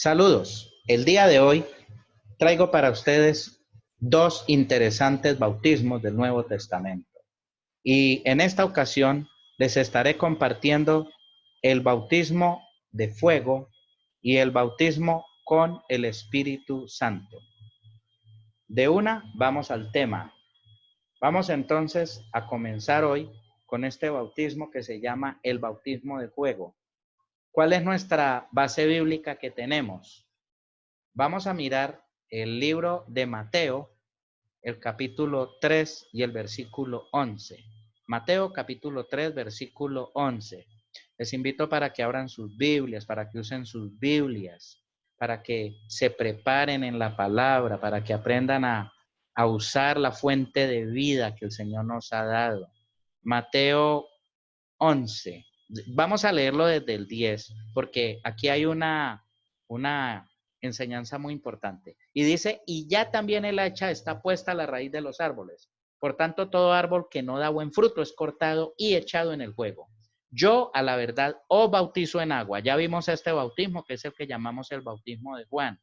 Saludos. El día de hoy traigo para ustedes dos interesantes bautismos del Nuevo Testamento. Y en esta ocasión les estaré compartiendo el bautismo de fuego y el bautismo con el Espíritu Santo. De una, vamos al tema. Vamos entonces a comenzar hoy con este bautismo que se llama el bautismo de fuego. ¿Cuál es nuestra base bíblica que tenemos? Vamos a mirar el libro de Mateo, el capítulo 3 y el versículo 11. Mateo capítulo 3, versículo 11. Les invito para que abran sus Biblias, para que usen sus Biblias, para que se preparen en la palabra, para que aprendan a usar la fuente de vida que el Señor nos ha dado. Mateo 11. Vamos a leerlo desde el 10, porque aquí hay una enseñanza muy importante. Y dice, y ya también el hacha está puesta a la raíz de los árboles. Por tanto, todo árbol que no da buen fruto es cortado y echado en el fuego. Yo, a la verdad, os bautizo en agua. Ya vimos este bautismo, que es el que llamamos el bautismo de Juan,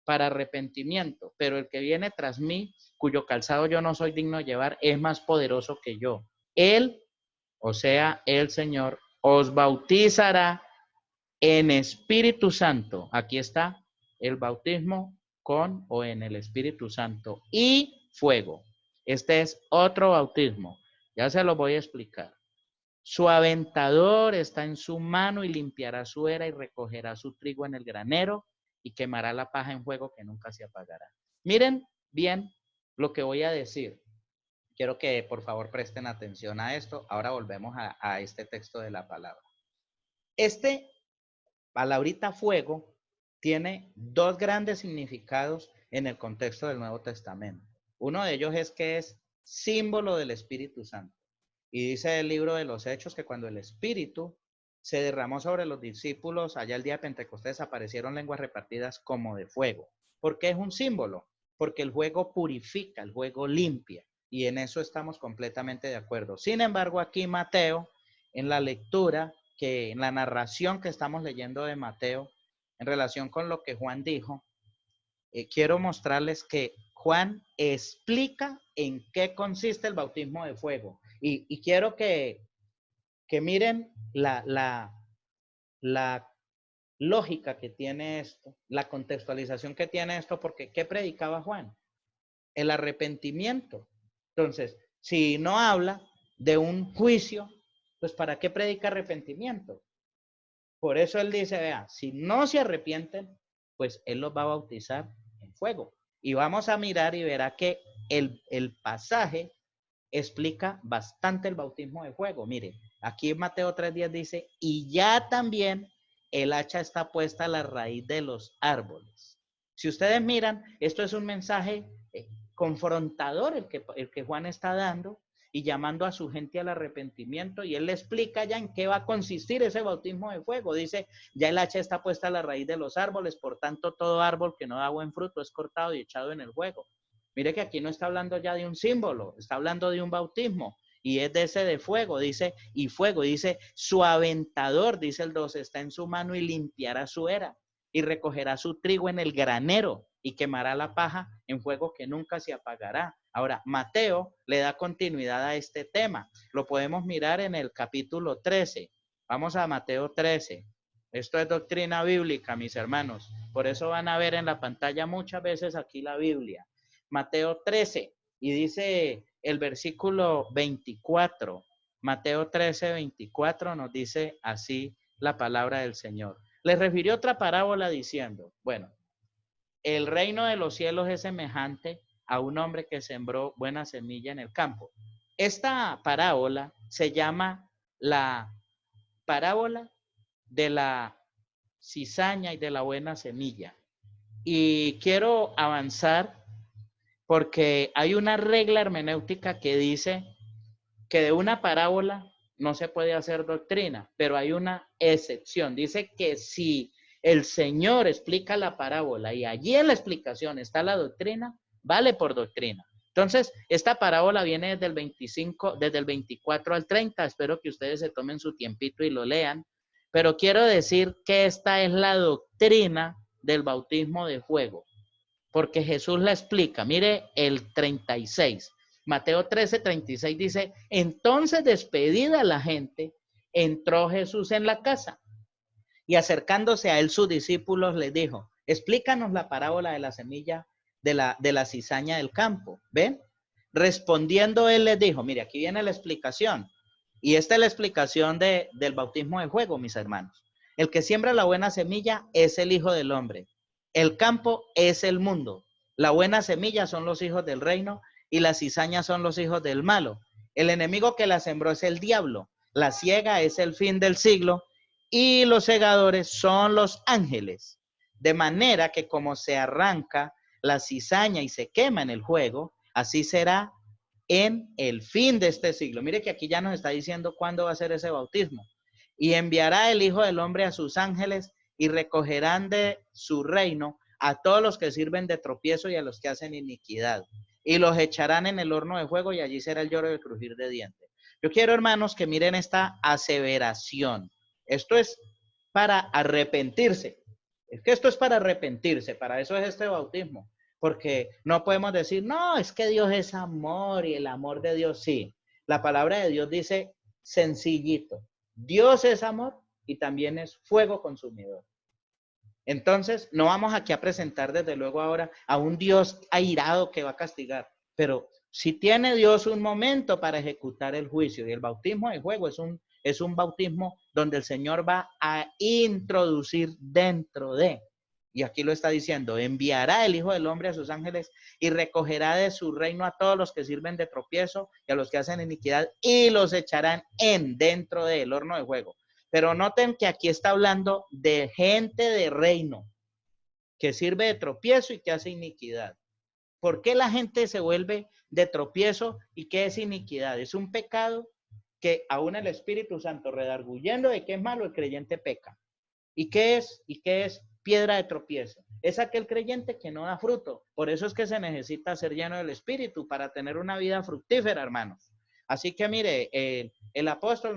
para arrepentimiento. Pero el que viene tras mí, cuyo calzado yo no soy digno de llevar, es más poderoso que yo. Él, o sea, el Señor, os bautizará en Espíritu Santo. Aquí está el bautismo con o en el Espíritu Santo y fuego. Este es otro bautismo. Ya se lo voy a explicar. Su aventador está en su mano y limpiará su era y recogerá su trigo en el granero y quemará la paja en fuego que nunca se apagará. Miren bien lo que voy a decir. Quiero que por favor presten atención a esto. Ahora volvemos a este texto de la palabra. Este palabrita fuego tiene dos grandes significados en el contexto del Nuevo Testamento. Uno de ellos es que es símbolo del Espíritu Santo. Y dice el libro de los Hechos que cuando el Espíritu se derramó sobre los discípulos, allá el día de Pentecostés aparecieron lenguas repartidas como de fuego. ¿Por qué es un símbolo? Porque el fuego purifica, el fuego limpia. Y en eso estamos completamente de acuerdo. Sin embargo, aquí Mateo, en la lectura, en la narración que estamos leyendo de Mateo, en relación con lo que Juan dijo, quiero mostrarles que Juan explica en qué consiste el bautismo de fuego. Y quiero que miren la lógica que tiene esto, la contextualización que tiene esto, porque ¿qué predicaba Juan? El arrepentimiento. Entonces, si no habla de un juicio, pues ¿para qué predica arrepentimiento? Por eso él dice, vea, si no se arrepienten, pues él los va a bautizar en fuego. Y vamos a mirar y verá que el pasaje explica bastante el bautismo de fuego. Mire, aquí en Mateo 3:10 dice, y ya también el hacha está puesta a la raíz de los árboles. Si ustedes miran, esto es un mensaje confrontador el que Juan está dando y llamando a su gente al arrepentimiento, y él le explica ya en qué va a consistir ese bautismo de fuego. Dice, ya el hacha está puesta a la raíz de los árboles, por tanto todo árbol que no da buen fruto es cortado y echado en el fuego. Mire que aquí no está hablando ya de un símbolo, está hablando de un bautismo, y es de ese de fuego, dice, y fuego, dice, su aventador, dice el 12, está en su mano y limpiará su era, y recogerá su trigo en el granero, y quemará la paja en fuego que nunca se apagará. Ahora, Mateo le da continuidad a este tema. Lo podemos mirar en el capítulo 13. Vamos a Mateo 13. Esto es doctrina bíblica, mis hermanos. Por eso van a ver en la pantalla muchas veces aquí la Biblia. Mateo 13, y dice el versículo 24. Mateo 13, 24 nos dice así la palabra del Señor. Les refirió otra parábola diciendo, bueno, el reino de los cielos es semejante a un hombre que sembró buena semilla en el campo. Esta parábola se llama la parábola de la cizaña y de la buena semilla. Y quiero avanzar porque hay una regla hermenéutica que dice que de una parábola no se puede hacer doctrina, pero hay una excepción. Dice que si el Señor explica la parábola y allí en la explicación está la doctrina, vale por doctrina. Entonces, esta parábola viene desde el 24 al 30. Espero que ustedes se tomen su tiempito y lo lean. Pero quiero decir que esta es la doctrina del bautismo de fuego, porque Jesús la explica. Mire el 36. Mateo 13, 36 dice, entonces despedida la gente, entró Jesús en la casa y acercándose a él sus discípulos les dijo, explícanos la parábola de la semilla de la cizaña del campo. ¿Ven? Respondiendo él les dijo, mire, aquí viene la explicación. Y esta es la explicación del bautismo de fuego, mis hermanos. El que siembra la buena semilla es el Hijo del Hombre. El campo es el mundo. La buena semilla son los hijos del reino y las cizañas son los hijos del malo. El enemigo que la sembró es el diablo. La siega es el fin del siglo y los segadores son los ángeles. De manera que como se arranca la cizaña y se quema en el fuego, así será en el fin de este siglo. Mire que aquí ya nos está diciendo cuándo va a ser ese bautismo. Y enviará el Hijo del Hombre a sus ángeles y recogerán de su reino a todos los que sirven de tropiezo y a los que hacen iniquidad. Y los echarán en el horno de fuego y allí será el lloro y el crujir de dientes. Yo quiero, hermanos, que miren esta aseveración. Esto es para arrepentirse. Es que esto es para arrepentirse. Para eso es este bautismo. Porque no podemos decir, no, es que Dios es amor y el amor de Dios sí. La palabra de Dios dice sencillito. Dios es amor y también es fuego consumidor. Entonces, no vamos aquí a presentar desde luego ahora a un Dios airado que va a castigar, pero si tiene Dios un momento para ejecutar el juicio, y el bautismo de fuego es un bautismo donde el Señor va a introducir dentro de, y aquí lo está diciendo, enviará el Hijo del Hombre a sus ángeles y recogerá de su reino a todos los que sirven de tropiezo y a los que hacen iniquidad y los echarán dentro del horno de fuego. Pero noten que aquí está hablando de gente de reino que sirve de tropiezo y que hace iniquidad. ¿Por qué la gente se vuelve de tropiezo y qué es iniquidad? Es un pecado que aún el Espíritu Santo redarguyendo de que es malo, el creyente peca. ¿Y qué es? ¿Y qué es piedra de tropiezo? Es aquel creyente que no da fruto. Por eso es que se necesita ser lleno del Espíritu para tener una vida fructífera, hermanos. Así que mire, el apóstol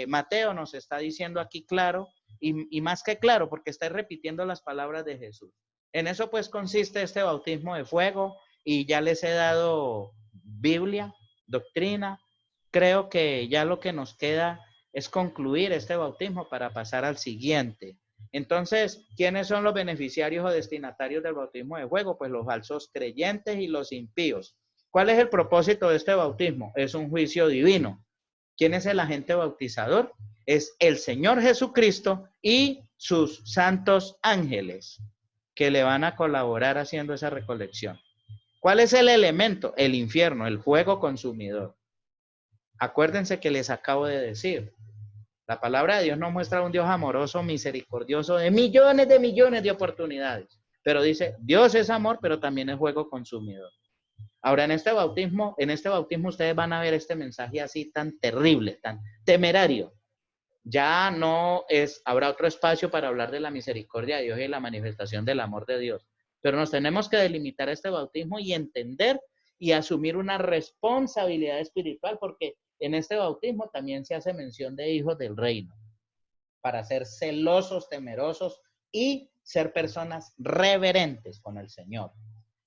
Mateo nos está diciendo aquí claro, y más que claro, porque está repitiendo las palabras de Jesús. En eso pues consiste este bautismo de fuego, y ya les he dado Biblia, doctrina. Creo que ya lo que nos queda es concluir este bautismo para pasar al siguiente. Entonces, ¿quiénes son los beneficiarios o destinatarios del bautismo de fuego? Pues los falsos creyentes y los impíos. ¿Cuál es el propósito de este bautismo? Es un juicio divino. ¿Quién es el agente bautizador? Es el Señor Jesucristo y sus santos ángeles que le van a colaborar haciendo esa recolección. ¿Cuál es el elemento? El infierno, el fuego consumidor. Acuérdense que les acabo de decir, la palabra de Dios nos muestra un Dios amoroso, misericordioso, de millones de oportunidades. Pero dice, Dios es amor, pero también es fuego consumidor. Ahora, en este bautismo ustedes van a ver este mensaje así tan terrible, tan temerario. Ya no es, habrá otro espacio para hablar de la misericordia de Dios y la manifestación del amor de Dios. Pero nos tenemos que delimitar este bautismo y entender y asumir una responsabilidad espiritual, porque en este bautismo también se hace mención de hijos del reino, para ser celosos, temerosos y ser personas reverentes con el Señor.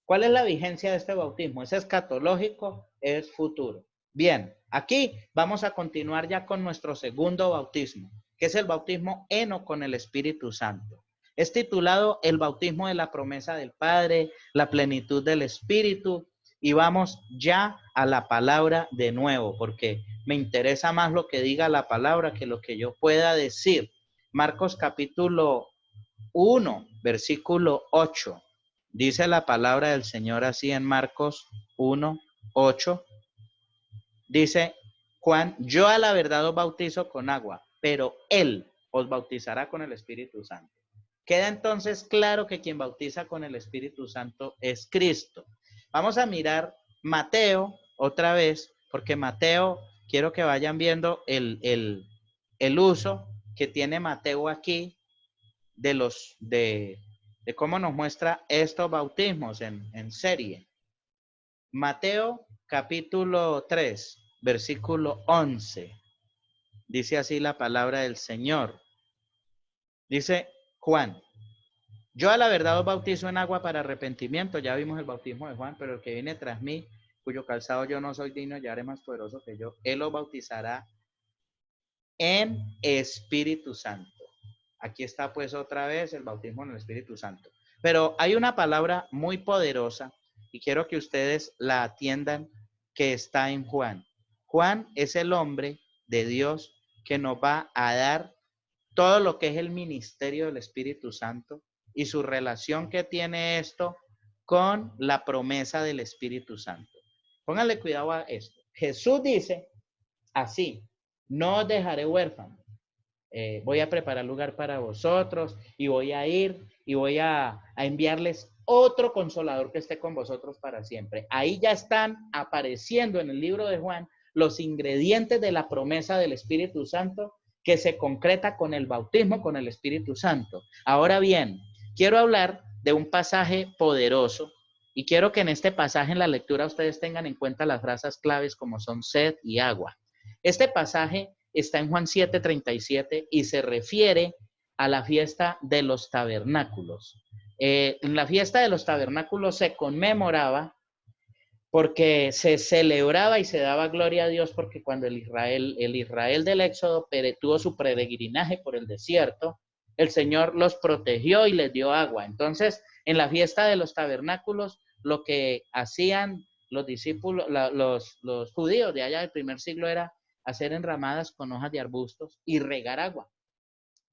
¿Cuál es la vigencia de este bautismo? ¿Es escatológico? ¿Es futuro? Bien, aquí vamos a continuar ya con nuestro segundo bautismo, que es el bautismo en o con el Espíritu Santo. Es titulado el bautismo de la promesa del Padre, la plenitud del Espíritu, y vamos ya a la palabra de nuevo, porque me interesa más lo que diga la palabra que lo que yo pueda decir. Marcos capítulo 1, versículo 8. Dice la palabra del Señor así en Marcos 1, 8. Dice Juan, yo a la verdad os bautizo con agua, pero Él os bautizará con el Espíritu Santo. Queda entonces claro que quien bautiza con el Espíritu Santo es Cristo. Vamos a mirar Mateo otra vez, porque Mateo, quiero que vayan viendo el uso que tiene Mateo aquí de cómo nos muestra estos bautismos en serie. Mateo capítulo 3, versículo 11. Dice así la palabra del Señor. Dice Juan, Yo a la verdad os bautizo en agua para arrepentimiento. Ya vimos el bautismo de Juan, pero el que viene tras mí, cuyo calzado yo no soy digno, ya haré más poderoso que yo. Él os bautizará en Espíritu Santo. Aquí está pues otra vez el bautismo en el Espíritu Santo. Pero hay una palabra muy poderosa y quiero que ustedes la atiendan, que está en Juan. Juan es el hombre de Dios que nos va a dar todo lo que es el ministerio del Espíritu Santo y su relación que tiene esto con la promesa del Espíritu Santo. Pónganle cuidado a esto. Jesús dice así: no os dejaré huérfanos, voy a preparar lugar para vosotros y voy a ir y voy a enviarles otro consolador que esté con vosotros para siempre. Ahí ya están apareciendo en el libro de Juan los ingredientes de la promesa del Espíritu Santo que se concreta con el bautismo con el Espíritu Santo. Ahora bien, quiero hablar de un pasaje poderoso y quiero que en este pasaje en la lectura ustedes tengan en cuenta las frases claves como son sed y agua. Este pasaje está en Juan 7:37 y se refiere a la fiesta de los tabernáculos. En la fiesta de los tabernáculos se conmemoraba porque se celebraba y se daba gloria a Dios porque cuando el Israel del Éxodo tuvo su peregrinaje por el desierto, el Señor los protegió y les dio agua. Entonces, en la fiesta de los tabernáculos, lo que hacían los discípulos, los judíos de allá del primer siglo era hacer enramadas con hojas de arbustos y regar agua.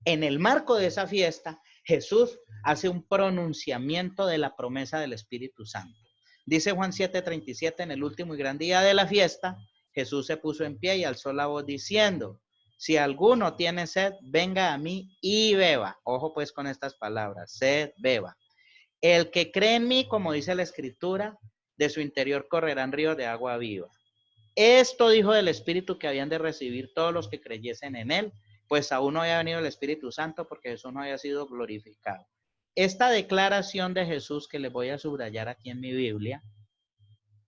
En el marco de esa fiesta, Jesús hace un pronunciamiento de la promesa del Espíritu Santo. Dice Juan 7:37, en el último y gran día de la fiesta, Jesús se puso en pie y alzó la voz diciendo: si alguno tiene sed, venga a mí y beba. Ojo pues con estas palabras: sed, beba. El que cree en mí, como dice la Escritura, de su interior correrán ríos de agua viva. Esto dijo del Espíritu que habían de recibir todos los que creyesen en él, pues aún no había venido el Espíritu Santo porque Jesús no había sido glorificado. Esta declaración de Jesús que les voy a subrayar aquí en mi Biblia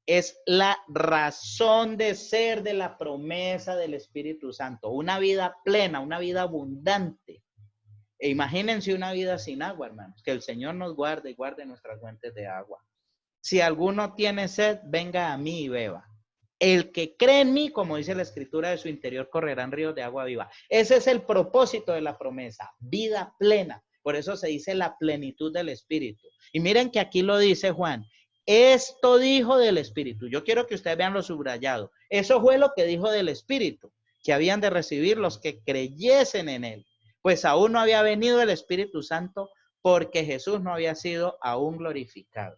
es la razón de ser de la promesa del Espíritu Santo, una vida plena, una vida abundante. E imagínense una vida sin agua, hermanos, que el Señor nos guarde y guarde nuestras fuentes de agua. Si alguno tiene sed, venga a mí y beba. El que cree en mí, como dice la Escritura, de su interior correrán ríos de agua viva. Ese es el propósito de la promesa, vida plena. Por eso se dice la plenitud del Espíritu. Y miren que aquí lo dice Juan: esto dijo del Espíritu. Yo quiero que ustedes vean lo subrayado. Eso fue lo que dijo del Espíritu, que habían de recibir los que creyesen en él. Pues aún no había venido el Espíritu Santo porque Jesús no había sido aún glorificado.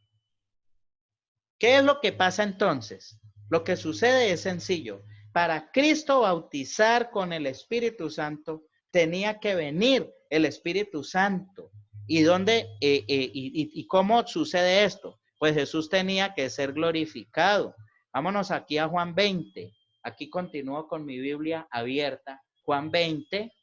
¿Qué es lo que pasa entonces? Lo que sucede es sencillo. Para Cristo bautizar con el Espíritu Santo, tenía que venir el Espíritu Santo. ¿Y cómo sucede esto? Pues Jesús tenía que ser glorificado. Vámonos aquí a Juan 20. Aquí continúo con mi Biblia abierta. Juan 20,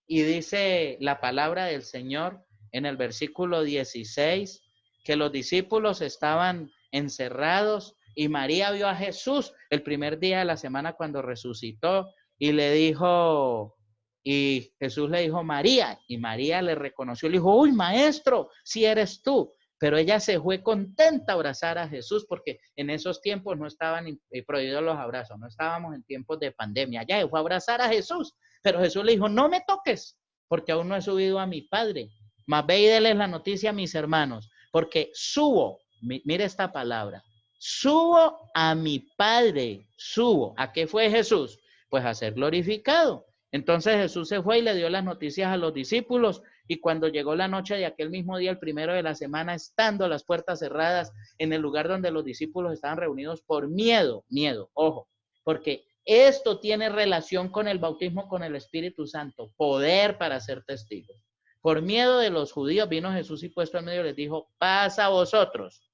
y dice la palabra del Señor en el versículo 16, que los discípulos estaban encerrados y María vio a Jesús el primer día de la semana cuando resucitó y le dijo, y Jesús le dijo María, y María le reconoció, le dijo: uy, maestro, si eres tú. Pero ella se fue contenta a abrazar a Jesús porque en esos tiempos no estaban prohibidos los abrazos, no estábamos en tiempos de pandemia. Ella fue a abrazar a Jesús, pero Jesús le dijo: no me toques porque aún no he subido a mi Padre, mas ve y déles la noticia a mis hermanos, porque subo. Mire esta palabra: subo a mi Padre. Subo. ¿A qué fue Jesús? Pues a ser glorificado. Entonces Jesús se fue y le dio las noticias a los discípulos, y cuando llegó la noche de aquel mismo día, el primero de la semana, estando las puertas cerradas en el lugar donde los discípulos estaban reunidos por miedo, ojo, porque esto tiene relación con el bautismo con el Espíritu Santo, poder para ser testigos. Por miedo de los judíos vino Jesús y puesto en medio les dijo: paz a vosotros.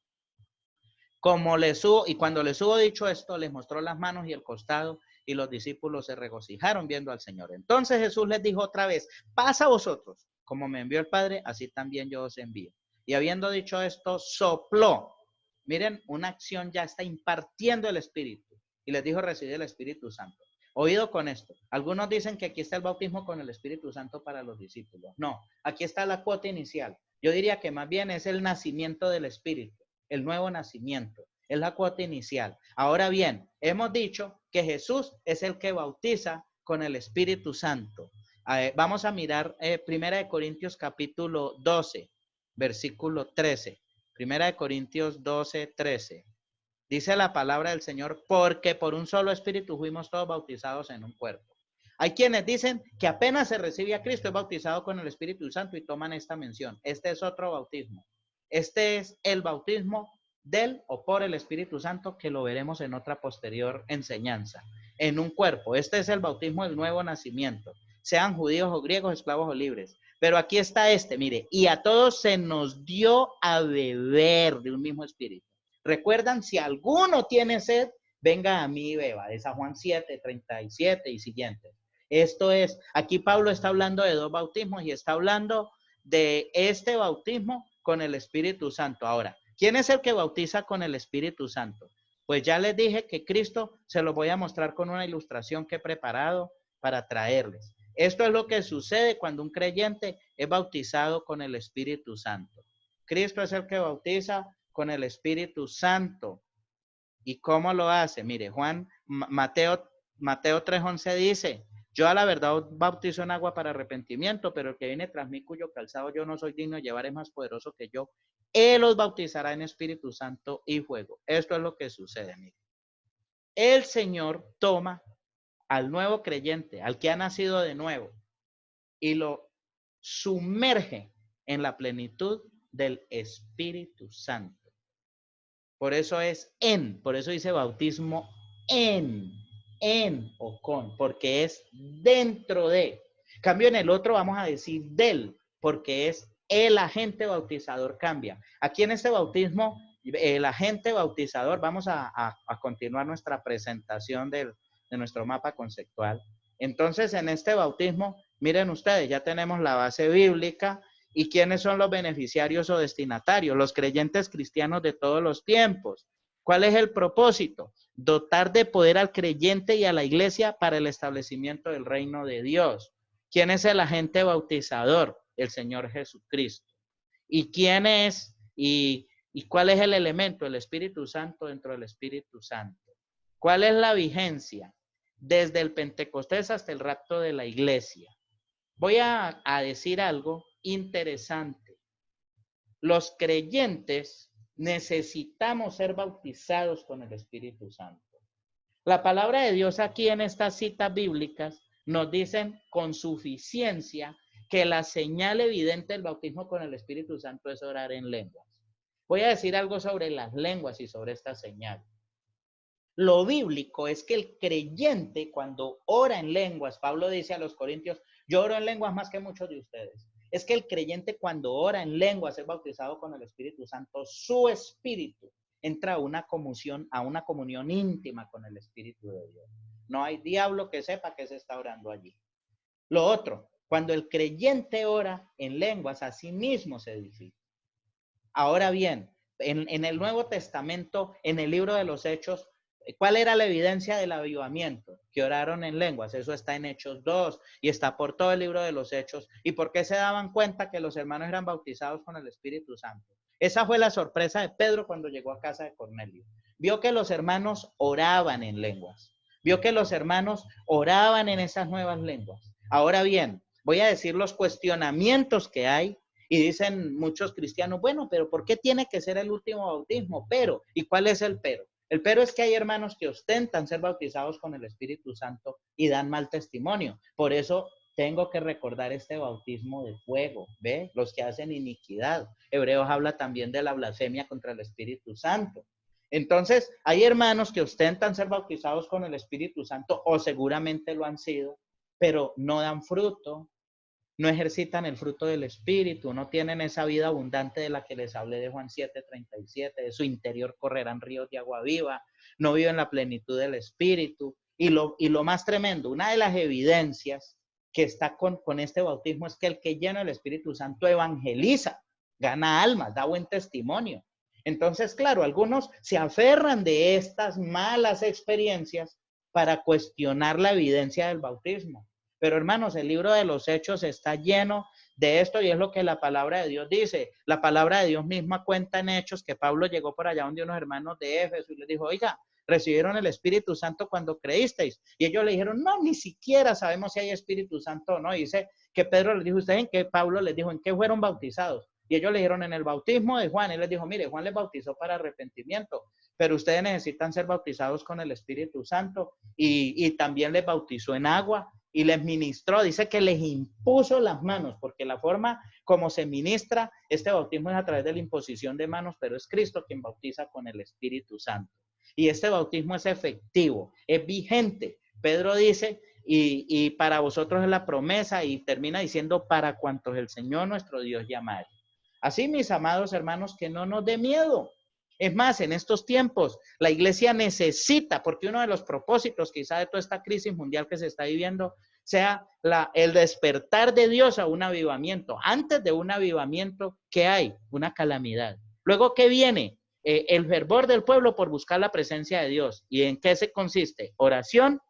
Como les hubo, y cuando les hubo dicho esto, les mostró las manos y el costado, y los discípulos se regocijaron viendo al Señor. Entonces Jesús les dijo otra vez: paz a vosotros, como me envió el Padre, así también yo os envío. Y habiendo dicho esto, sopló. Miren, una acción ya está impartiendo el Espíritu. Y les dijo: recibid el Espíritu Santo. Oído con esto. Algunos dicen que aquí está el bautismo con el Espíritu Santo para los discípulos. No, aquí está la cuota inicial. Yo diría que más bien es el nacimiento del Espíritu, el nuevo nacimiento, es la cuota inicial. Ahora bien, hemos dicho que Jesús es el que bautiza con el Espíritu Santo. Vamos a mirar 1 Corintios capítulo 12, versículo 13. 1 Corintios 12, 13. Dice la palabra del Señor, porque por un solo Espíritu fuimos todos bautizados en un cuerpo. Hay quienes dicen que apenas se recibe a Cristo es bautizado con el Espíritu Santo y toman esta mención. Este es otro bautismo. Este es el bautismo del o por el Espíritu Santo, que lo veremos en otra posterior enseñanza. En un cuerpo. Este es el bautismo del nuevo nacimiento. Sean judíos o griegos, esclavos o libres. Pero aquí está mire, y a todos se nos dio a beber de un mismo espíritu. Recuerdan, si alguno tiene sed, venga a mí y beba. De San Juan 7, 37 y siguientes. Esto es, aquí Pablo está hablando de dos bautismos y está hablando de este bautismo con el Espíritu Santo. Ahora, ¿quién es el que bautiza con el Espíritu Santo? Pues ya les dije que Cristo se lo voy a mostrar con una ilustración que he preparado para traerles. Esto es lo que sucede cuando un creyente es bautizado con el Espíritu Santo. Cristo es el que bautiza con el Espíritu Santo. ¿Y cómo lo hace? Mire, Mateo 3:11 dice, yo a la verdad bautizo en agua para arrepentimiento, pero el que viene tras mí, cuyo calzado yo no soy digno de llevar, es más poderoso que yo. Él los bautizará en Espíritu Santo y fuego. Esto es lo que sucede, mire. El Señor toma al nuevo creyente, al que ha nacido de nuevo, y lo sumerge en la plenitud del Espíritu Santo. Por eso por eso dice bautismo en o con, porque es dentro de. Cambio en el otro vamos a decir del, porque es el agente bautizador cambia. Aquí en este bautismo, el agente bautizador, vamos a continuar nuestra presentación de nuestro mapa conceptual. Entonces, en este bautismo, miren ustedes, ya tenemos la base bíblica. ¿Y quiénes son los beneficiarios o destinatarios? Los creyentes cristianos de todos los tiempos. ¿Cuál es el propósito? Dotar de poder al creyente y a la iglesia para el establecimiento del reino de Dios. ¿Quién es el agente bautizador? El Señor Jesucristo. ¿Y quién es y cuál es el elemento? El Espíritu Santo dentro del Espíritu Santo. ¿Cuál es la vigencia? Desde el Pentecostés hasta el rapto de la iglesia. Voy a decir algo interesante. Los creyentes necesitamos ser bautizados con el Espíritu Santo. La palabra de Dios aquí en estas citas bíblicas nos dicen con suficiencia que la señal evidente del bautismo con el Espíritu Santo es orar en lenguas. Voy a decir algo sobre las lenguas y sobre esta señal. Lo bíblico es que el creyente, cuando ora en lenguas, Pablo dice a los corintios, yo oro en lenguas más que muchos de ustedes. Es que el creyente, cuando ora en lenguas, es bautizado con el Espíritu Santo, su espíritu entra a una comunión íntima con el Espíritu de Dios. No hay diablo que sepa que se está orando allí. Lo otro, cuando el creyente ora en lenguas, a sí mismo se edifica. Ahora bien, en el Nuevo Testamento, en el libro de los Hechos, ¿cuál era la evidencia del avivamiento? Que oraron en lenguas. Eso está en Hechos 2 y está por todo el libro de los Hechos. ¿Y por qué se daban cuenta que los hermanos eran bautizados con el Espíritu Santo? Esa fue la sorpresa de Pedro cuando llegó a casa de Cornelio. Vio que los hermanos oraban en lenguas. Vio que los hermanos oraban en esas nuevas lenguas. Ahora bien, voy a decir los cuestionamientos que hay. Y dicen muchos cristianos, bueno, pero ¿por qué tiene que ser el último bautismo? Pero, ¿y cuál es el pero? El pero es que hay hermanos que ostentan ser bautizados con el Espíritu Santo y dan mal testimonio. Por eso tengo que recordar este bautismo de fuego, ¿ve? Los que hacen iniquidad. Hebreos habla también de la blasfemia contra el Espíritu Santo. Entonces, hay hermanos que ostentan ser bautizados con el Espíritu Santo o seguramente lo han sido, pero no dan fruto, no ejercitan el fruto del Espíritu, no tienen esa vida abundante de la que les hablé de Juan 7:37, de su interior correrán ríos de agua viva, no viven la plenitud del Espíritu. Y lo más tremendo, una de las evidencias que está con este bautismo es que el que llena el Espíritu Santo evangeliza, gana almas, da buen testimonio. Entonces, claro, algunos se aferran de estas malas experiencias para cuestionar la evidencia del bautismo. Pero hermanos, el libro de los Hechos está lleno de esto y es lo que la palabra de Dios dice. La palabra de Dios misma cuenta en Hechos que Pablo llegó por allá donde unos hermanos de Éfeso y les dijo, oiga, recibieron el Espíritu Santo cuando creísteis. Y ellos le dijeron, no, ni siquiera sabemos si hay Espíritu Santo o no. Y dice que Pedro les dijo, ¿ustedes en qué? Pablo les dijo, ¿en qué fueron bautizados? Y ellos le dijeron, en el bautismo de Juan. Y él les dijo, mire, Juan les bautizó para arrepentimiento, pero ustedes necesitan ser bautizados con el Espíritu Santo. Y también les bautizó en agua y les ministró, dice que les impuso las manos, porque la forma como se ministra este bautismo es a través de la imposición de manos, pero es Cristo quien bautiza con el Espíritu Santo. Y este bautismo es efectivo, es vigente. Pedro dice, y para vosotros es la promesa, y termina diciendo, para cuantos el Señor nuestro Dios llamare. Así, mis amados hermanos, que no nos dé miedo. Es más, en estos tiempos la iglesia necesita, porque uno de los propósitos quizá de toda esta crisis mundial que se está viviendo sea el despertar de Dios a un avivamiento. Antes de un avivamiento, ¿qué hay? Una calamidad. Luego, ¿qué viene? El fervor del pueblo por buscar la presencia de Dios. ¿Y en qué se consiste? Oración,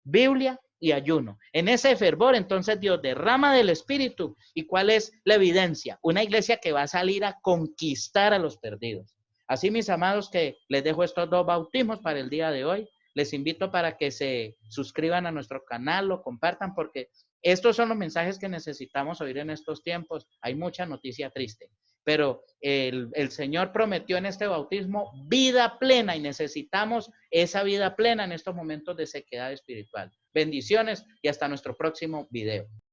Biblia y ayuno. En ese fervor, entonces Dios derrama del Espíritu. ¿Y cuál es la evidencia? Una iglesia que va a salir a conquistar a los perdidos. Así, mis amados, que les dejo estos dos bautismos para el día de hoy. Les invito para que se suscriban a nuestro canal, lo compartan, porque estos son los mensajes que necesitamos oír en estos tiempos. Hay mucha noticia triste, pero el Señor prometió en este bautismo vida plena y necesitamos esa vida plena en estos momentos de sequedad espiritual. Bendiciones y hasta nuestro próximo video.